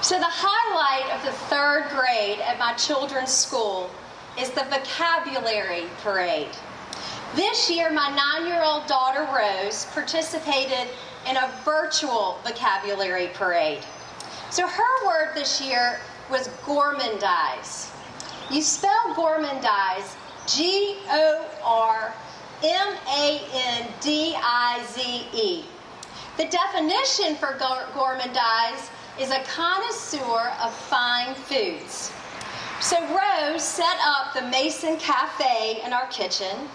So the highlight of the third grade at my children's school is the vocabulary parade. This year, my 9-year-old daughter, Rose, participated in a virtual vocabulary parade. So her word this year was gourmandize. You spell gourmandize Gormandize. The definition for gourmandize is a connoisseur of fine foods. So Rose set up the Mason Cafe in our kitchen.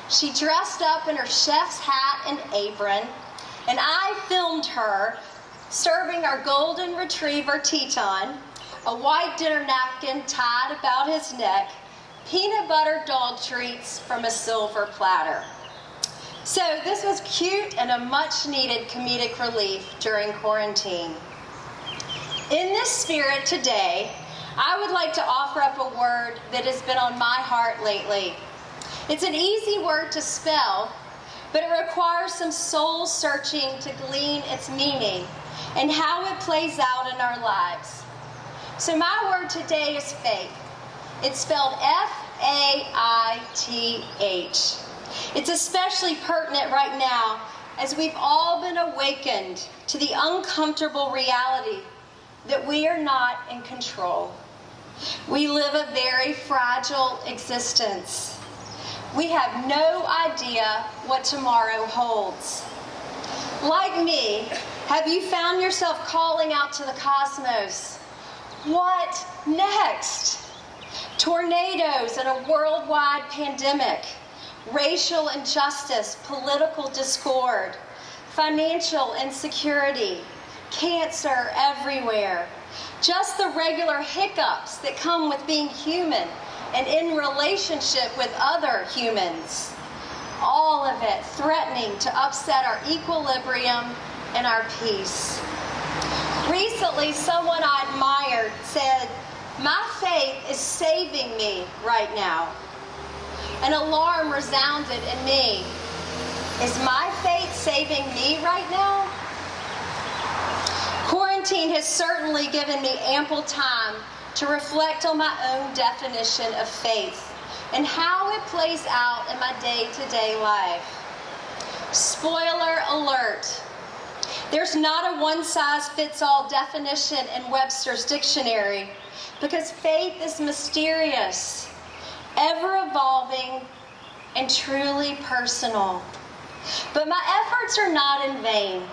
She dressed up in her chef's hat and apron, and I filmed her serving our golden retriever Teton, a white dinner napkin tied about his neck, peanut butter dog treats from a silver platter. So this was cute and a much needed comedic relief during quarantine. In this spirit today, I would like to offer up a word that has been on my heart lately. It's an easy word to spell, but it requires some soul searching to glean its meaning and how it plays out in our lives. So my word today is faith. It's spelled F-A-I-T-H. It's especially pertinent right now as we've all been awakened to the uncomfortable reality that we are not in control. We live a very fragile existence. We have no idea what tomorrow holds. Like me, have you found yourself calling out to the cosmos? What next? Tornadoes and a worldwide pandemic, racial injustice, political discord, financial insecurity, cancer everywhere. Just the regular hiccups that come with being human and in relationship with other humans. All of it threatening to upset our equilibrium and our peace. Recently, someone I admired said, "My faith is saving me right now." An alarm resounded in me. Is my faith saving me right now? Quarantine has certainly given me ample time to reflect on my own definition of faith and how it plays out in my day-to-day life. Spoiler alert. There's not a one-size-fits-all definition in Webster's dictionary because faith is mysterious, ever-evolving, and truly personal. But my efforts are not in vain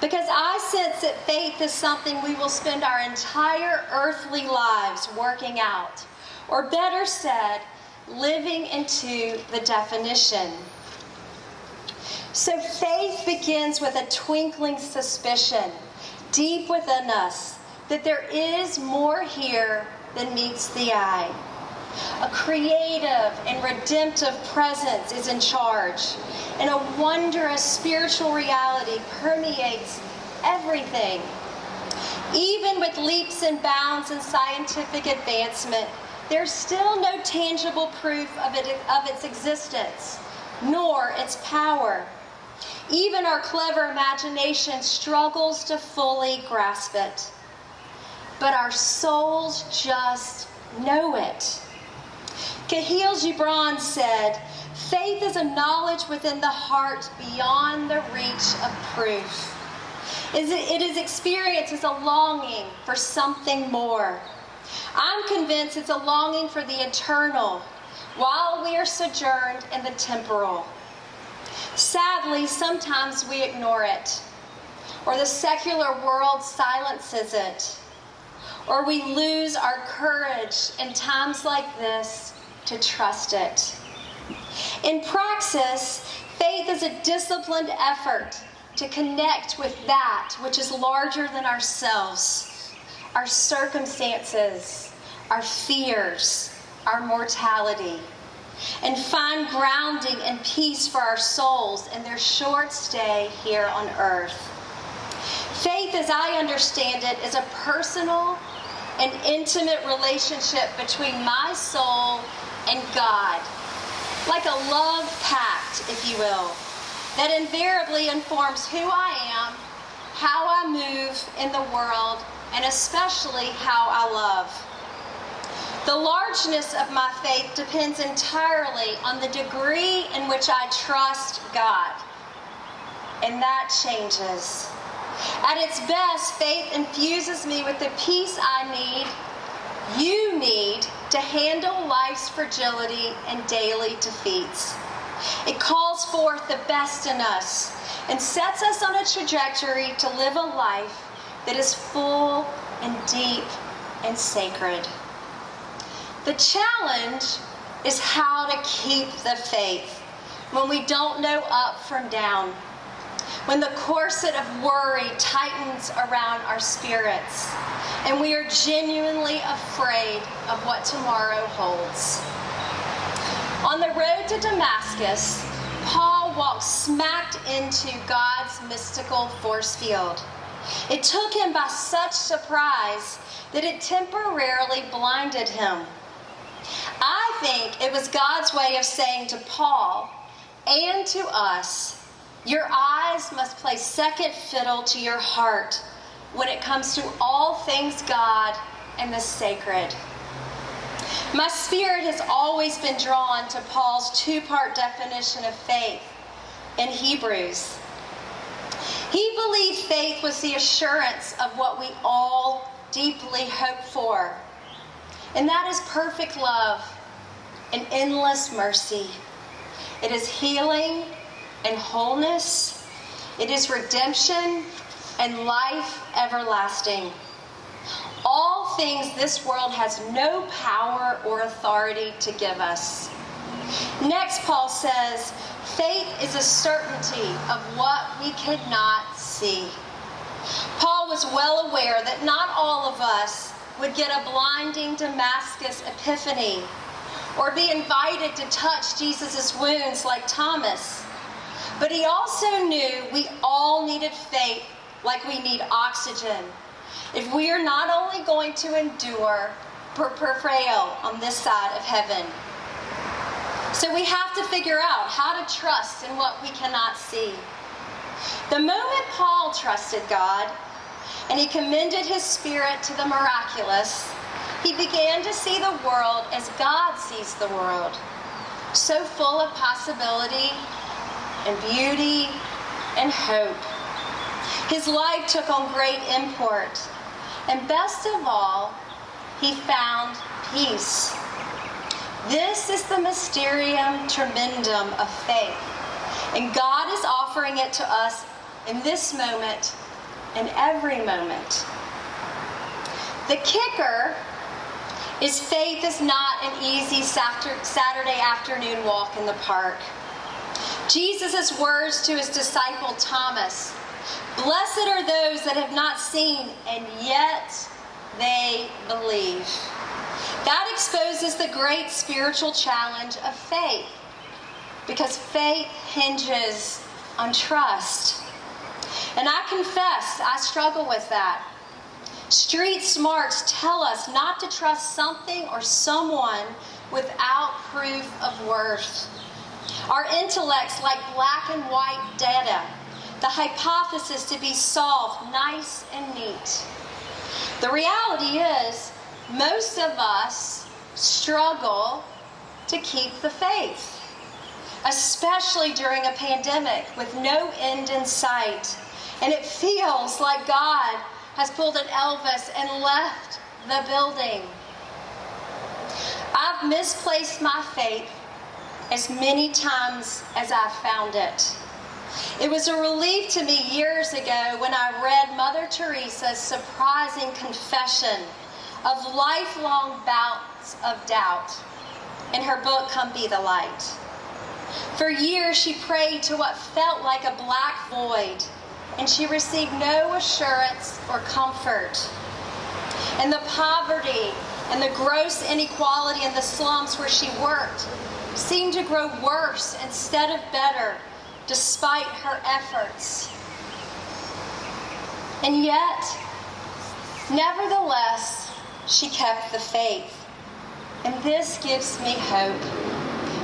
because I sense that faith is something we will spend our entire earthly lives working out, or better said, living into the definition. So faith begins with a twinkling suspicion deep within us that there is more here than meets the eye. A creative and redemptive presence is in charge, and a wondrous spiritual reality permeates everything. Even with leaps and bounds in scientific advancement, there's still no tangible proof of its existence, nor its power. Even our clever imagination struggles to fully grasp it. But our souls just know it. Khalil Gibran said, "Faith is a knowledge within the heart beyond the reach of proof. It is experience as a longing for something more. I'm convinced it's a longing for the eternal while we are sojourned in the temporal. Sadly, sometimes we ignore it, or the secular world silences it, or we lose our courage in times like this to trust it. In praxis, faith is a disciplined effort to connect with that which is larger than ourselves, our circumstances, our fears, our mortality, and find grounding and peace for our souls in their short stay here on earth. Faith, as I understand it, is a personal and intimate relationship between my soul and God, like a love pact, if you will, that invariably informs who I am how I move in the world, and especially how I love. The largeness of my faith depends entirely on the degree in which I trust God. And that changes. At its best, faith infuses me with the peace I need, you need, to handle life's fragility and daily defeats. It calls forth the best in us and sets us on a trajectory to live a life that is full and deep and sacred. The challenge is how to keep the faith when we don't know up from down, when the corset of worry tightens around our spirits, and we are genuinely afraid of what tomorrow holds. On the road to Damascus, Paul walked smacked into God's mystical force field. It took him by such surprise that it temporarily blinded him. I think it was God's way of saying to Paul and to us, your eyes must play second fiddle to your heart when it comes to all things God and the sacred. My spirit has always been drawn to Paul's two-part definition of faith in Hebrews. He believed faith was the assurance of what we all deeply hope for, and that is perfect love and endless mercy. It is healing and wholeness. It is redemption and life everlasting. All things this world has no power or authority to give us. Next, Paul says, faith is a certainty of what we could not see. Paul was well aware that not all of us would get a blinding Damascus epiphany or be invited to touch Jesus' wounds like Thomas. But he also knew we all needed faith like we need oxygen if we are not only going to endure but prevail on this side of heaven. So we have to figure out how to trust in what we cannot see. The moment Paul trusted God and he commended his spirit to the miraculous, he began to see the world as God sees the world, so full of possibility and beauty and hope. His life took on great import, and best of all, he found peace. This is the mysterium tremendum of faith, and God is offering it to us in this moment and every moment. The kicker is faith is not an easy Saturday afternoon walk in the park. Jesus' words to his disciple Thomas, "Blessed are those that have not seen, and yet they believe." That exposes the great spiritual challenge of faith, because faith hinges on trust. And I confess, I struggle with that. Street smarts tell us not to trust something or someone without proof of worth. Our intellects like black and white data, the hypothesis to be solved nice and neat. The reality is, most of us struggle to keep the faith, especially during a pandemic with no end in sight. And it feels like God has pulled an Elvis and left the building. I've misplaced my faith as many times as I've found it. It was a relief to me years ago when I read Mother Teresa's surprising confession of lifelong bouts of doubt in her book, Come Be the Light. For years, she prayed to what felt like a black void, and she received no assurance or comfort. And the poverty and the gross inequality in the slums where she worked seemed to grow worse instead of better, despite her efforts. And yet, nevertheless, she kept the faith. And this gives me hope.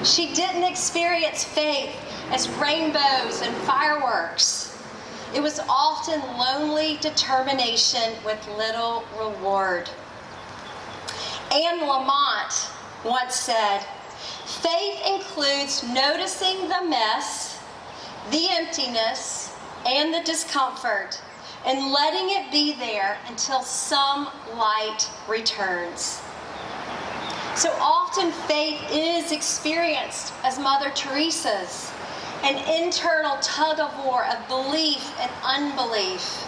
She didn't experience faith as rainbows and fireworks. It was often lonely determination with little reward. Anne Lamott once said, "Faith includes noticing the mess, the emptiness, and the discomfort, and letting it be there until some light returns." So often faith is experienced as Mother Teresa's, an internal tug-of-war of belief and unbelief.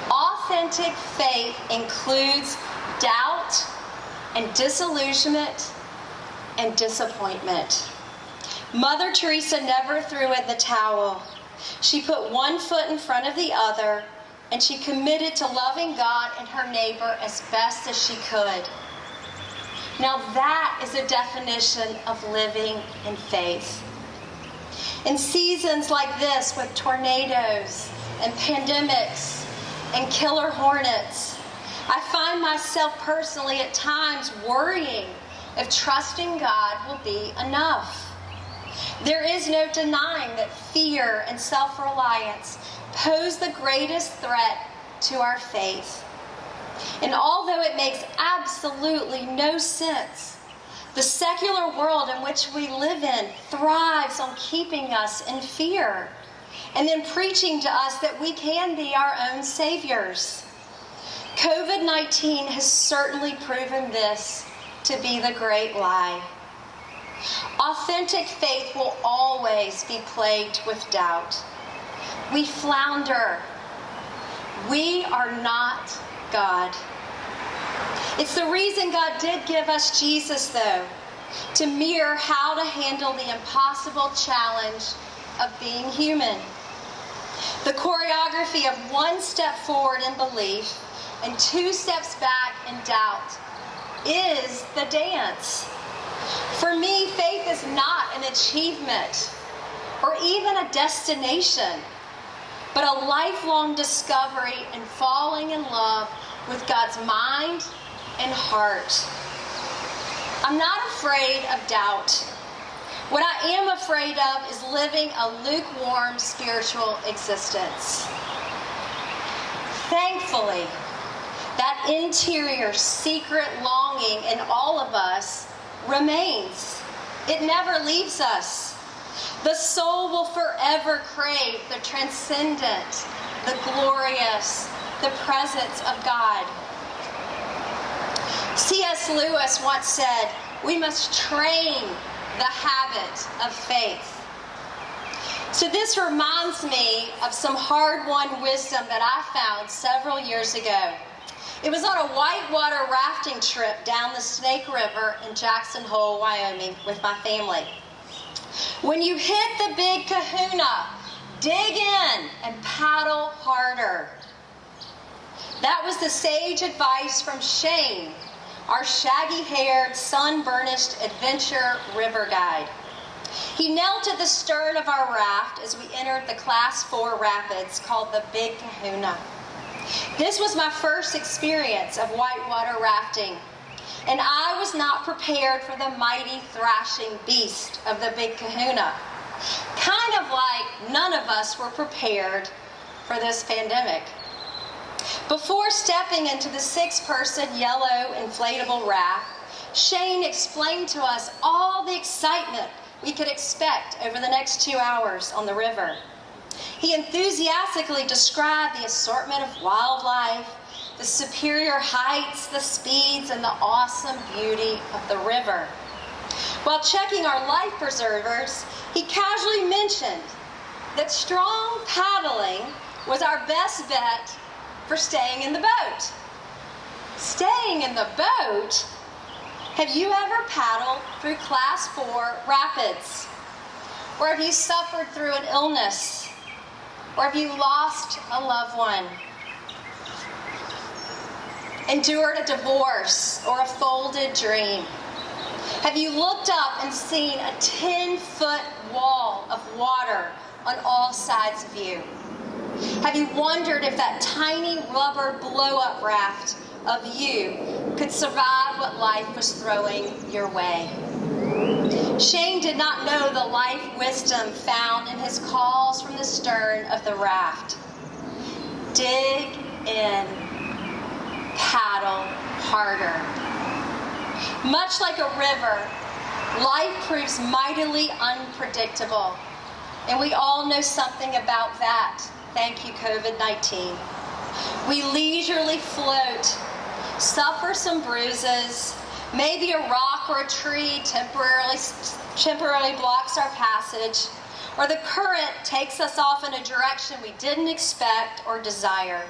Authentic faith includes doubt and disillusionment and disappointment. Mother Teresa never threw in the towel. She put one foot in front of the other, and she committed to loving God and her neighbor as best as she could. Now that is a definition of living in faith. In seasons like this, with tornadoes and pandemics and killer hornets, I find myself personally at times worrying if trusting God will be enough. There is no denying that fear and self-reliance pose the greatest threat to our faith. And although it makes absolutely no sense, the secular world in which we live in thrives on keeping us in fear and then preaching to us that we can be our own saviors. COVID-19 has certainly proven this to be the great lie. Authentic faith will always be plagued with doubt. We flounder. We are not God. It's the reason God did give us Jesus, though, to mirror how to handle the impossible challenge of being human. The choreography of one step forward in belief and 2 steps back in doubt is the dance. For me, faith is not an achievement or even a destination, but a lifelong discovery and falling in love with God's mind and heart. I'm not afraid of doubt. What I am afraid of is living a lukewarm spiritual existence. Thankfully, that interior secret longing in all of us remains. It never leaves us. The soul will forever crave the transcendent, the glorious, the presence of God. C.S. Lewis once said, "We must train the habit of faith." So this reminds me of some hard-won wisdom that I found several years ago. It was on a whitewater rafting trip down the Snake River in Jackson Hole, Wyoming, with my family. When you hit the Big Kahuna, dig in and paddle harder. That was the sage advice from Shane, our shaggy-haired, sun-burnished adventure river guide. He knelt at the stern of our raft as we entered the Class 4 rapids called the Big Kahuna. This was my first experience of whitewater rafting, and I was not prepared for the mighty thrashing beast of the Big Kahuna. Kind of like none of us were prepared for this pandemic. Before stepping into the 6-person yellow inflatable raft, Shane explained to us all the excitement we could expect over the next 2 hours on the river. He enthusiastically described the assortment of wildlife, the superior heights, the speeds, and the awesome beauty of the river. While checking our life preservers, he casually mentioned that strong paddling was our best bet for staying in the boat. Staying in the boat? Have you ever paddled through Class 4 rapids? Or have you suffered through an illness? Or have you lost a loved one? Endured a divorce or a folded dream? Have you looked up and seen a 10-foot wall of water on all sides of you? Have you wondered if that tiny rubber blow-up raft of you could survive what life was throwing your way? Shane did not know the life wisdom found in his calls from the stern of the raft. Dig in, paddle harder. Much like a river, life proves mightily unpredictable. And we all know something about that. Thank you, COVID-19. We leisurely float, suffer some bruises. Maybe a rock or a tree temporarily blocks our passage, or the current takes us off in a direction we didn't expect or desire.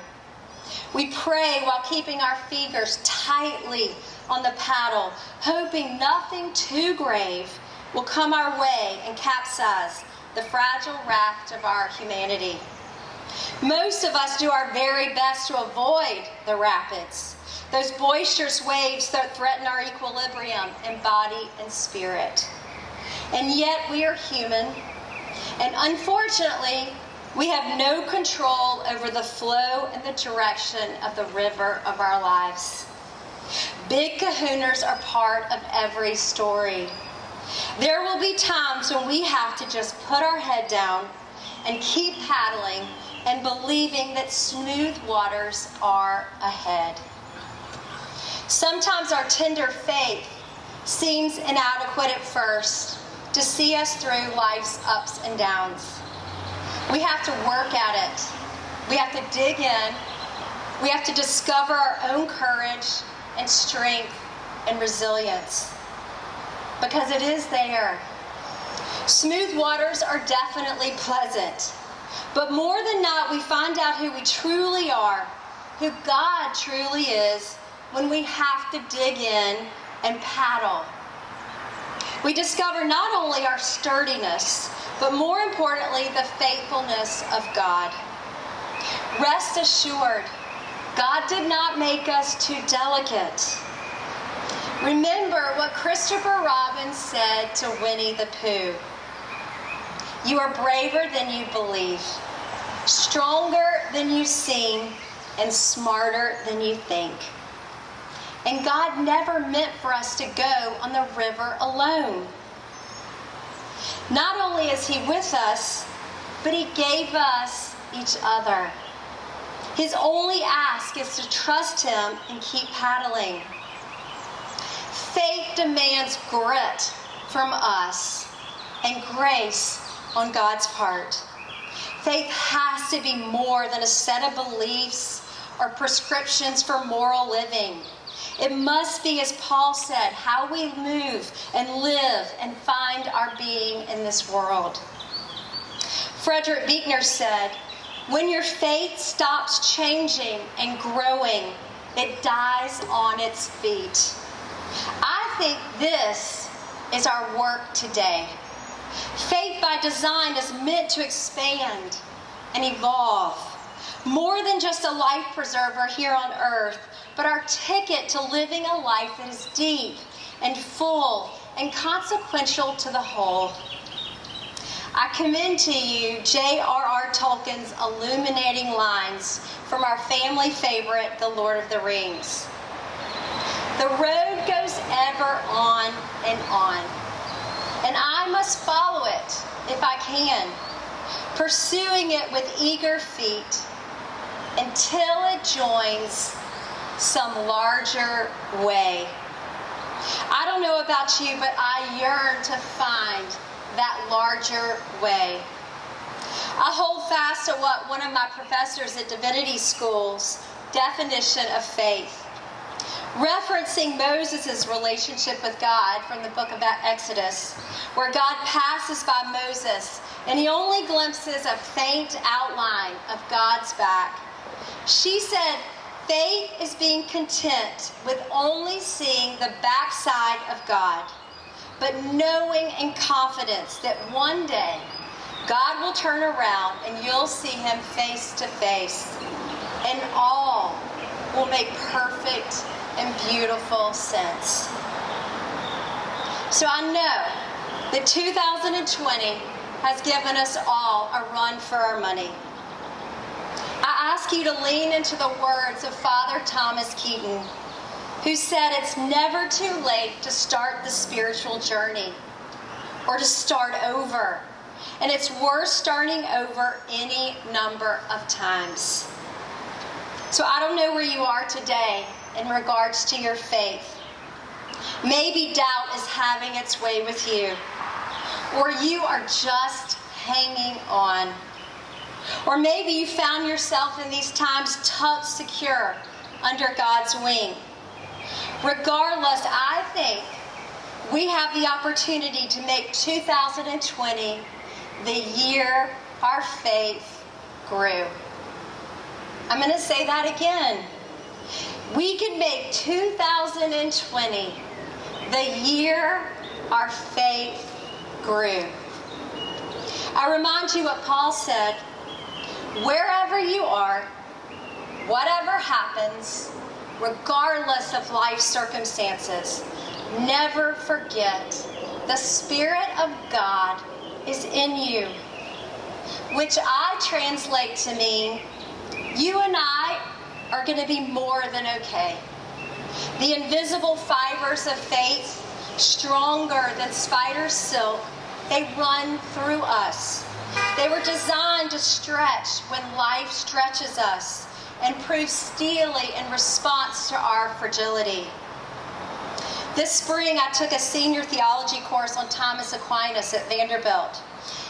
We pray while keeping our fingers tightly on the paddle, hoping nothing too grave will come our way and capsize the fragile raft of our humanity. Most of us do our very best to avoid the rapids, those boisterous waves that threaten our equilibrium in body and spirit. And yet we are human, and unfortunately, we have no control over the flow and the direction of the river of our lives. Big kahunas are part of every story. There will be times when we have to just put our head down and keep paddling and believing that smooth waters are ahead. Sometimes our tender faith seems inadequate at first to see us through life's ups and downs. We have to work at it. We have to dig in. We have to discover our own courage and strength and resilience, because it is there. Smooth waters are definitely pleasant, but more than not, we find out who we truly are, who God truly is, when we have to dig in and paddle. We discover not only our sturdiness, but more importantly, the faithfulness of God. Rest assured, God did not make us too delicate. Remember what Christopher Robin said to Winnie the Pooh. You are braver than you believe, stronger than you seem, and smarter than you think. And God never meant for us to go on the river alone. Not only is He with us, but He gave us each other. His only ask is to trust Him and keep paddling. Faith demands grit from us and grace on God's part. Faith has to be more than a set of beliefs or prescriptions for moral living. It must be, as Paul said, how we move and live and find our being in this world. Frederick Buechner said, when your faith stops changing and growing, it dies on its feet. I think this is our work today. Faith by design is meant to expand and evolve. More than just a life preserver here on earth, but our ticket to living a life that is deep and full and consequential to the whole. I commend to you J.R.R. Tolkien's illuminating lines from our family favorite, The Lord of the Rings. The road goes ever on, and I must follow it if I can, pursuing it with eager feet until it joins some larger way. I don't know about you, but I yearn to find that larger way. I hold fast to what one of my professors at divinity school's definition of faith. Referencing Moses' relationship with God from the book of Exodus, where God passes by Moses and he only glimpses a faint outline of God's back. She said, faith is being content with only seeing the backside of God, but knowing in confidence that one day God will turn around and you'll see Him face to face, and all will make perfect and beautiful sense. So I know that 2020 has given us all a run for our money. I ask you to lean into the words of Father Thomas Keaton. who said it's never too late to start the spiritual journey or to start over. And it's worth starting over any number of times. So I don't know where you are today in regards to your faith. Maybe doubt is having its way with you, or you are just hanging on. Or maybe you found yourself in these times tucked secure under God's wing. Regardless, I think we have the opportunity to make 2020 the year our faith grew. I'm going to say that again. We can make 2020 the year our faith grew. I remind you what Paul said, wherever you are, whatever happens, regardless of life circumstances, never forget the Spirit of God is in you, which I translate to mean you and I are going to be more than okay. The invisible fibers of faith, stronger than spider's silk, they run through us. They were designed to stretch when life stretches us and prove steely in response to our fragility. This spring, I took a senior theology course on Thomas Aquinas at Vanderbilt.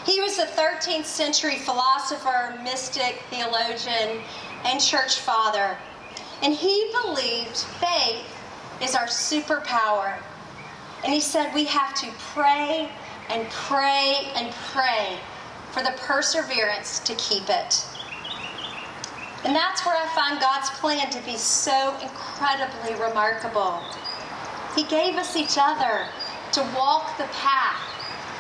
He was a 13th century philosopher, mystic, theologian, and church father. And he believed faith is our superpower. And he said we have to pray and pray and pray for the perseverance to keep it. And that's where I find God's plan to be so incredibly remarkable. He gave us each other to walk the path,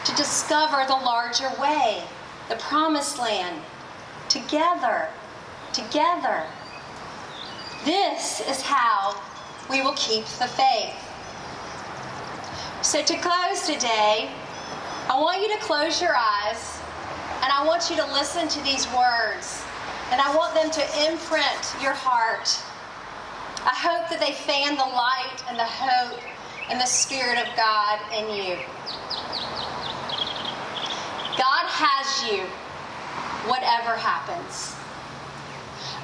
to discover the larger way, the promised land, together. This is how we will keep the faith. So to close today, I want you to close your eyes, and I want you to listen to these words, and I want them to imprint your heart. I hope that they fan the light and the hope and the Spirit of God in you. God has you, whatever happens.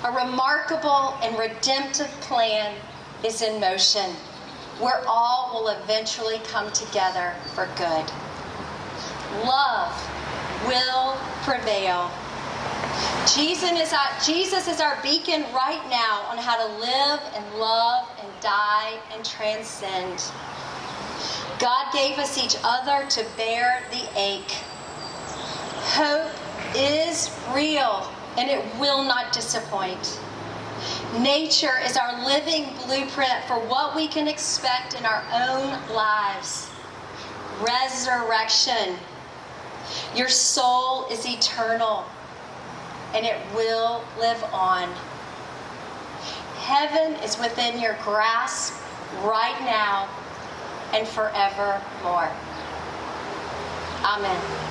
A remarkable and redemptive plan is in motion, where all will eventually come together for good. Love will prevail. Jesus is our beacon right now on how to live and love and die and transcend. God gave us each other to bear the ache. Hope is real, and it will not disappoint. Nature is our living blueprint for what we can expect in our own lives. Resurrection. Your soul is eternal, and it will live on. Heaven is within your grasp right now and forevermore. Amen.